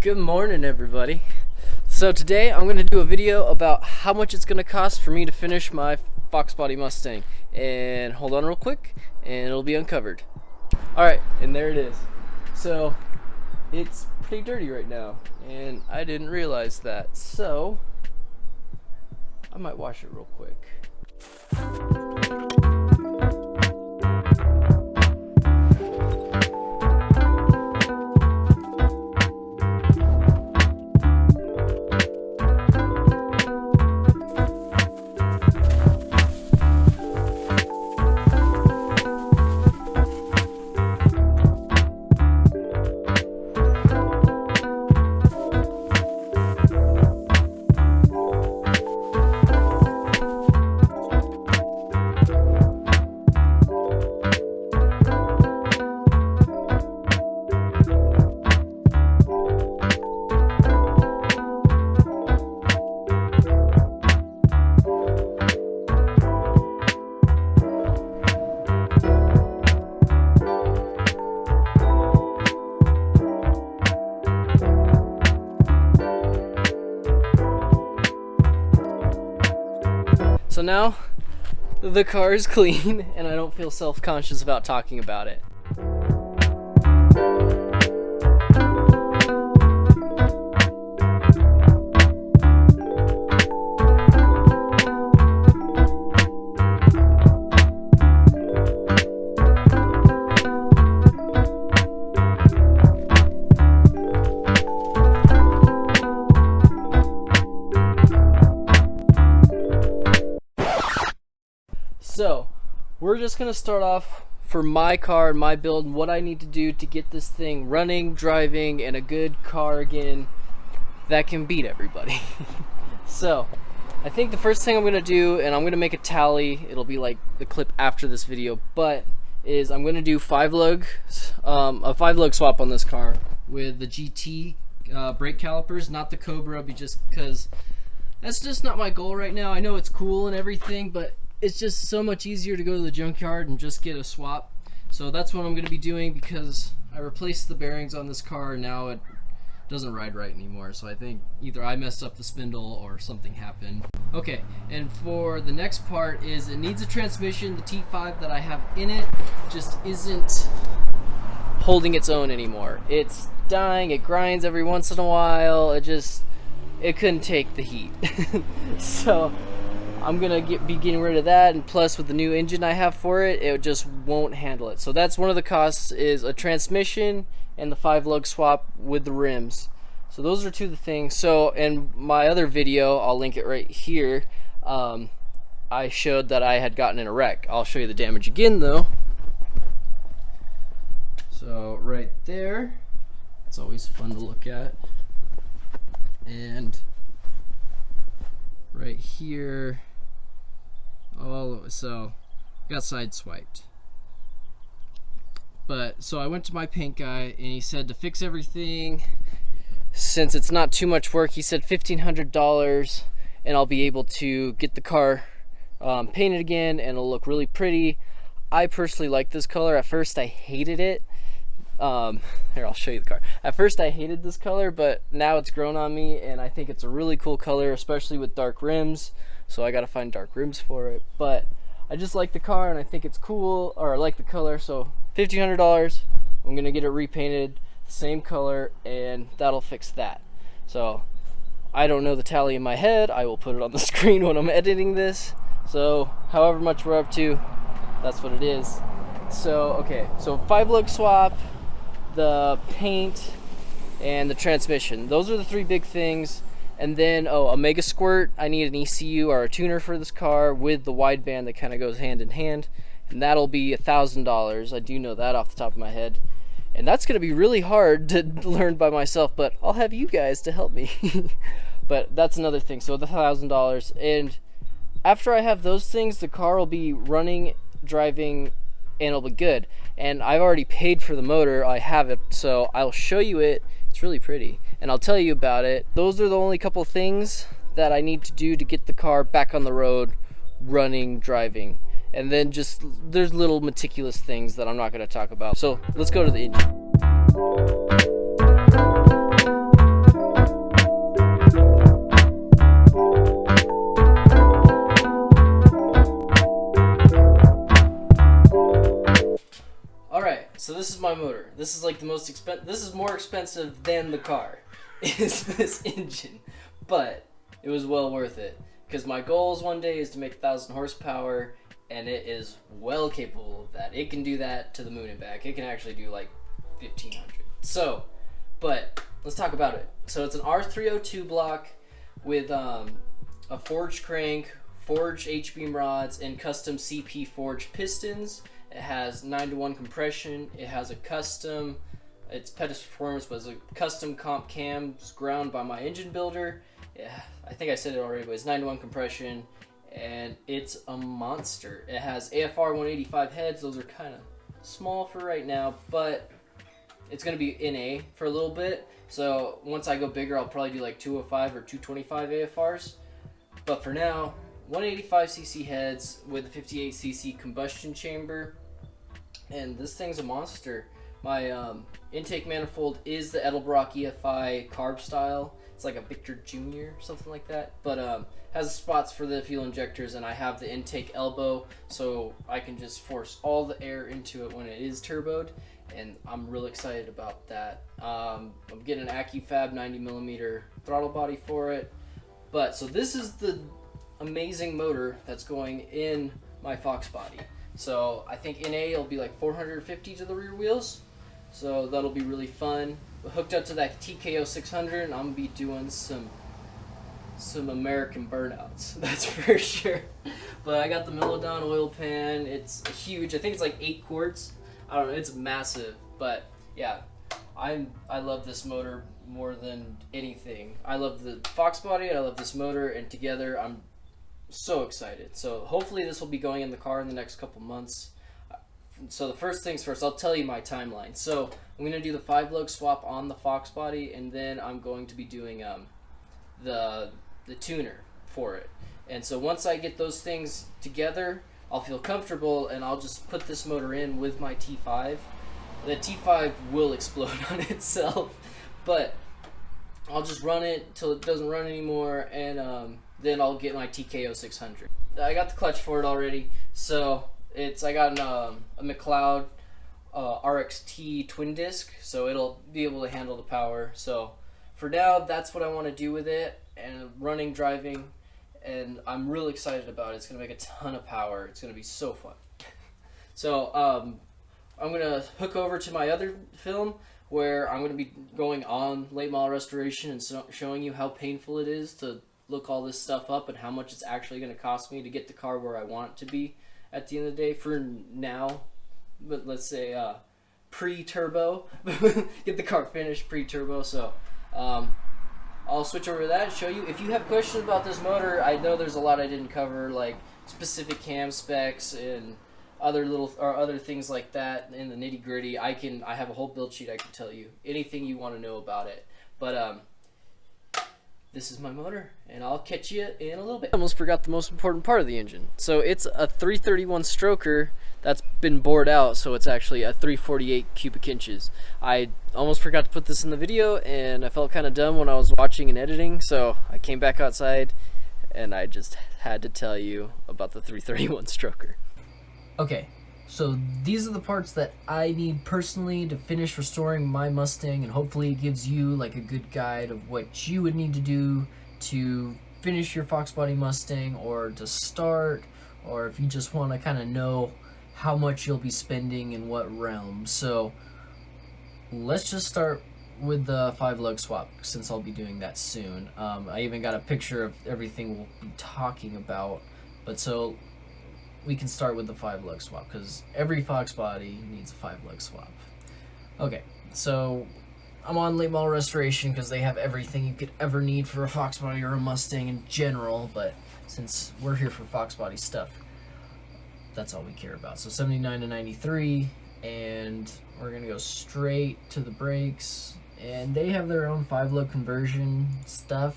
Good morning, everybody. So today I'm going to do a video about how much it's going to cost for me to finish my Foxbody Mustang. And hold on real quick and it'll be uncovered. Alright, and there it is. So it's pretty dirty right now and I didn't realize that. So I might wash it real quick. So now the car is clean and I don't feel self-conscious about talking about it. So, we're just going to start off for my car and my build and what I need to do to get this thing running, driving, and a good car again that can beat everybody. So, I think the first thing I'm going to do, and I'm going to make a tally, it'll be like the clip after this video, but is I'm going to do a 5-lug swap on this car with the GT brake calipers, not the Cobra, just because that's just not my goal right now. I know it's cool and everything, but it's just so much easier to go to the junkyard and just get a swap. So that's what I'm going to be doing because I replaced the bearings on this car and now it doesn't ride right anymore. So I think either I messed up the spindle or something happened. Okay, and for the next part is it needs a transmission. The T5 that I have in it just isn't holding its own anymore. It's dying, it grinds every once in a while. It couldn't take the heat. So I'm gonna be getting rid of that, and plus with the new engine I have for it, it just won't handle it. So that's one of the costs, is a transmission and the 5-lug swap with the rims. So those are two of the things. So in my other video, I'll link it right here, I showed that I had gotten in a wreck. I'll show you the damage again though. So right there, it's always fun to look at. And right here, so got sideswiped. But so I went to my paint guy and he said to fix everything, since it's not too much work, he said $1,500 and I'll be able to get the car painted again and it'll look really pretty. I personally like this color. At first I hated it. Here, I'll show you the car. At first I hated this color, but now it's grown on me and I think it's a really cool color, especially with dark rims. So I gotta find dark rims for it, but I just like the car and I think it's cool, or I like the color. So $1,500, I'm gonna get it repainted same color and that'll fix that. So I don't know the tally in my head. I will put it on the screen when I'm editing this. So however much we're up to, that's what it is. So okay, so 5-lug swap, the paint, and the transmission. Those are the three big things. And then, a mega squirt. I need an ECU or a tuner for this car with the wideband that kind of goes hand in hand. And that'll be $1,000. I do know that off the top of my head. And that's going to be really hard to learn by myself, but I'll have you guys to help me. But that's another thing. So the $1,000. And after I have those things, the car will be running, driving, and it'll be good. And I've already paid for the motor. I have it, so I'll show you it. It's really pretty and I'll tell you about it. Those are the only couple things that I need to do to get the car back on the road, running, driving. And then just there's little meticulous things that I'm not going to talk about. So let's go to the engine. This is like the most expensive. This is more expensive than the car. Is this engine, but it was well worth it because my goals one day is to make 1,000 horsepower, and it is well capable of that. It can do that to the moon and back. It can actually do like 1,500. So, but let's talk about it. So it's an R302 block with a forged crank, forged H-beam rods, and custom CP forged pistons. It has 9-to-1 compression. It has a custom. It's Pettis Performance, but it's a custom comp cams ground by my engine builder. Yeah, I think I said it already, but it's 9-to-1 compression, and it's a monster. It has AFR 185 heads. Those are kind of small for right now, but it's going to be NA for a little bit. So once I go bigger, I'll probably do like 205 or 225 AFRs. But for now, 185cc heads with a 58cc combustion chamber, and this thing's a monster. My intake manifold is the Edelbrock EFI carb style. It's like a Victor Jr. or something like that, but has spots for the fuel injectors, and I have the intake elbow, so I can just force all the air into it when it is turboed, and I'm really excited about that. I'm getting an AccuFab 90mm throttle body for it, but so this is the amazing motor that's going in my Foxbody. So I think NA will be like 450 to the rear wheels. So that'll be really fun. Hooked up to that TKO 600, and I'm gonna be doing some American burnouts. That's for sure. But I got the Melodown oil pan. It's huge. I think it's like 8 quarts. I don't know. It's massive. But yeah, I love this motor more than anything. I love the Foxbody. I love this motor, and together I'm so excited. So hopefully this will be going in the car in the next couple months. So the first things first, I'll tell you my timeline. So I'm going to do the 5-lug swap on the Foxbody, and then I'm going to be doing the tuner for it. And so once I get those things together, I'll feel comfortable, and I'll just put this motor in with my T5. The T5 will explode on itself, but I'll just run it till it doesn't run anymore, and then I'll get my TKO 600. I got the clutch for it already, so I got a McLeod RXT twin disc, so it'll be able to handle the power. So for now, that's what I want to do with it, and running, driving, and I'm really excited about it. It's going to make a ton of power. It's going to be so fun. So I'm going to hook over to my other film where I'm going to be going on late model restoration and showing you how painful it is to look all this stuff up and how much it's actually going to cost me to get the car where I want it to be at the end of the day. For now, but let's say pre-turbo, get the car finished pre-turbo. So I'll switch over to that and show you. If you have questions about this motor, I know there's a lot I didn't cover, like specific cam specs and other things like that in the nitty-gritty. I have a whole build sheet. I can tell you anything you want to know about it. But this is my motor, and I'll catch you in a little bit. I almost forgot the most important part of the engine. So it's a 331 stroker that's been bored out, so it's actually a 348 cubic inches. I almost forgot to put this in the video, and I felt kind of dumb when I was watching and editing, so I came back outside, and I just had to tell you about the 331 stroker. Okay, so these are the parts that I need personally to finish restoring my Mustang, and hopefully it gives you like a good guide of what you would need to do to finish your Foxbody Mustang, or to start, or if you just want to kind of know how much you'll be spending in what realm. So let's just start with the 5-lug swap, since I'll be doing that soon. I even got a picture of everything we'll be talking about, but so we can start with the 5-lug swap, because every Foxbody needs a 5-lug swap. Okay, so I'm on late model restoration because they have everything you could ever need for a Foxbody or a Mustang in general, but since we're here for Foxbody stuff, that's all we care about. So 79 to 93, and we're gonna go straight to the brakes, and they have their own 5-lug conversion stuff,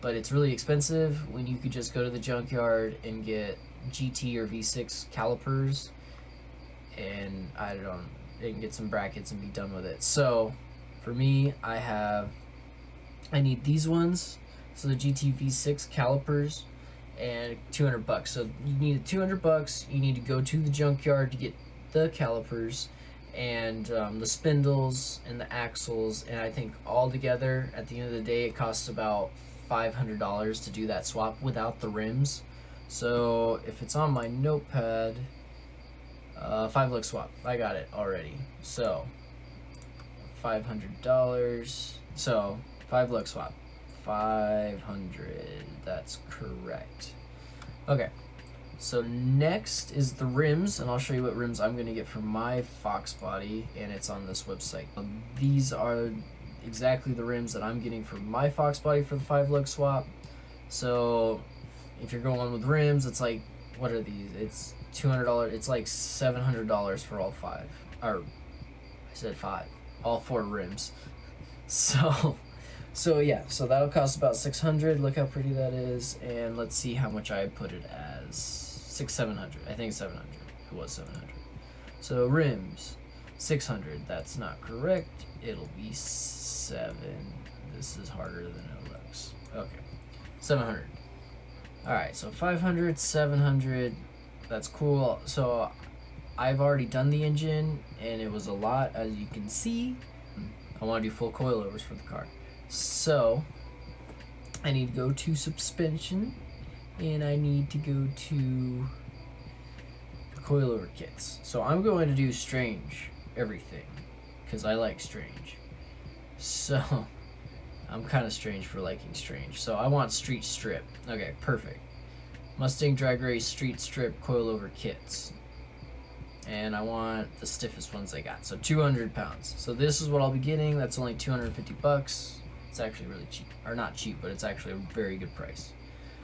but it's really expensive when you could just go to the junkyard and get GT or V6 calipers, and they can get some brackets and be done with it. So for me, I need these ones, so the GT V6 calipers, and $200. So you need $200. You need to go to the junkyard to get the calipers, and the spindles and the axles, and I think all together at the end of the day it costs about $500 to do that swap without the rims. So if it's on my notepad, 5 look swap, I got it already. So $500, so 5 look swap, 500, that's correct. Okay, so next is the rims, and I'll show you what rims I'm gonna get for my Foxbody, and it's on this website. These are exactly the rims that I'm getting for my Foxbody for the 5 lug swap. So if you're going with rims, it's like, what are these? It's $200. It's like $700 for all 5. Or I said 5. All 4 rims. So yeah, so that'll cost about $600. Look how pretty that is, and let's see how much I put it as. $700. I think 700. It was 700. So rims, 600. That's not correct. It'll be 7. This is harder than it looks. Okay, 700. All right, so 500, 700. That's cool. So I've already done the engine, and it was a lot, as you can see. I want to do full coilovers for the car. So I need to go to suspension, and I need to go to the coilover kits. So I'm going to do strange everything because I like strange. So I'm kind of strange for liking strange. So I want street strip. Okay, perfect. Mustang drag race street strip coilover kits. And I want the stiffest ones I got. So 200 pounds. So this is what I'll be getting. That's only 250 bucks. It's actually really cheap. Or not cheap, but it's actually a very good price.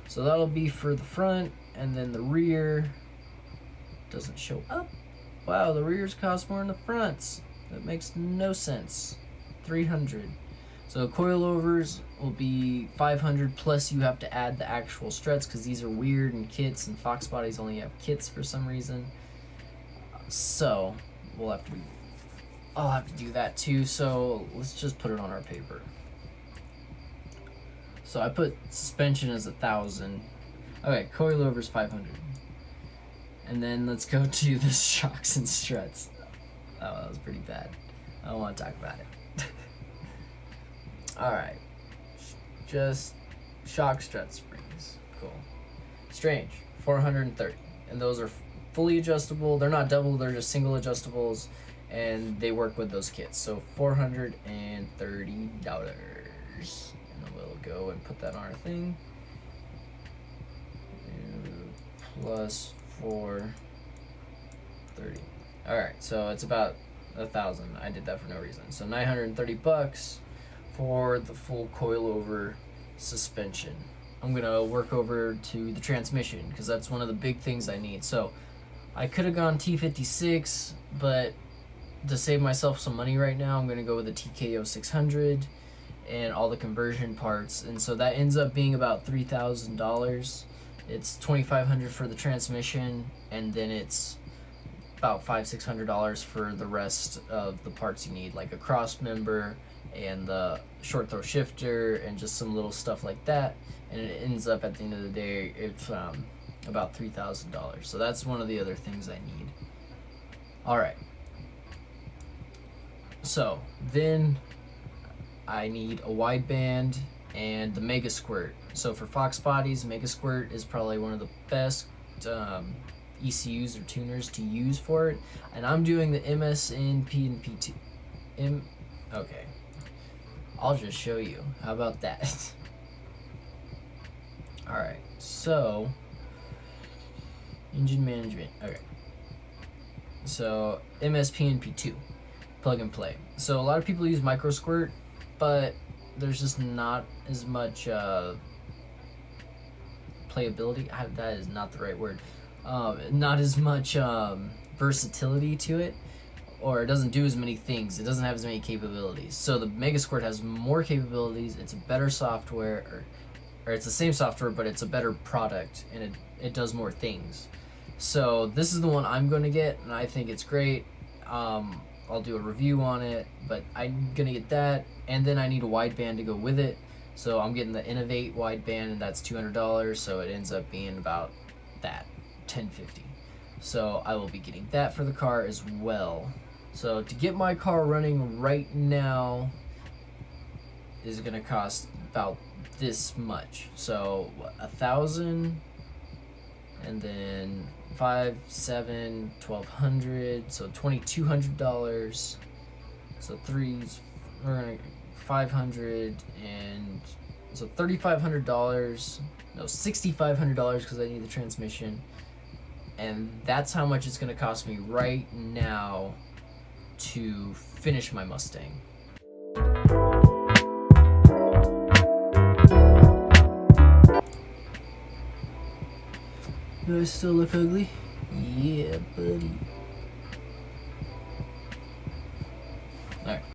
So that'll be for the front, and then the rear doesn't show up. Wow, the rears cost more than the fronts. That makes no sense. 300. So coilovers will be 500, plus you have to add the actual struts because these are weird and kits, and Foxbodies only have kits for some reason. So I'll have to do that too. So let's just put it on our paper. So I put suspension as 1,000. Okay, coilovers 500. And then let's go to the shocks and struts. Oh, that was pretty bad. I don't want to talk about it. Alright. Just shock strut springs. Cool. Strange. 430. And those are fully adjustable. They're not double, they're just single adjustables. And they work with those kits. So $430. We'll go and put that on our thing. Plus 430. Alright, so it's about 1,000. I did that for no reason. So 930 bucks for the full coilover suspension. I'm gonna work over to the transmission because that's one of the big things I need. So I could have gone T56, but to save myself some money right now, I'm gonna go with the TKO 600 and all the conversion parts, and so that ends up being about $3,000. It's $2,500 for the transmission, and then it's about $500-600 for the rest of the parts you need, like a cross member and the short throw shifter and just some little stuff like that. And it ends up at the end of the day, it's about $3,000. So that's one of the other things I need. All right. So then I need a wideband and the Mega Squirt. So for Foxbodies, Mega Squirt is probably one of the best ECUs or tuners to use for it. And I'm doing the MSNP and P2. Okay. I'll just show you. How about that? Alright, so engine management. Okay. So MSP and P2. Plug and play. So a lot of people use Micro Squirt, but there's just not as much playability. That is not the right word. Not as much versatility to it, or it doesn't do as many things. It doesn't have as many capabilities. So the Mega Squirt has more capabilities. It's a better software, or it's the same software, but it's a better product, and it does more things. So this is the one I'm going to get, and I think it's great. I'll do a review on it, but I'm gonna get that, and then I need a wideband to go with it. So I'm getting the Innovate wideband, and that's $200. So it ends up being about that, $1,050. So I will be getting that for the car as well. So to get my car running right now is gonna cost about this much. So 1,000, and then 5, 7, 1,200, so $2,200. So threes, we're gonna 500, and so $3,500. No, $6,500 because I need the transmission, and that's how much it's gonna cost me right now to finish my Mustang. Do I still look ugly? Yeah, buddy. Alright.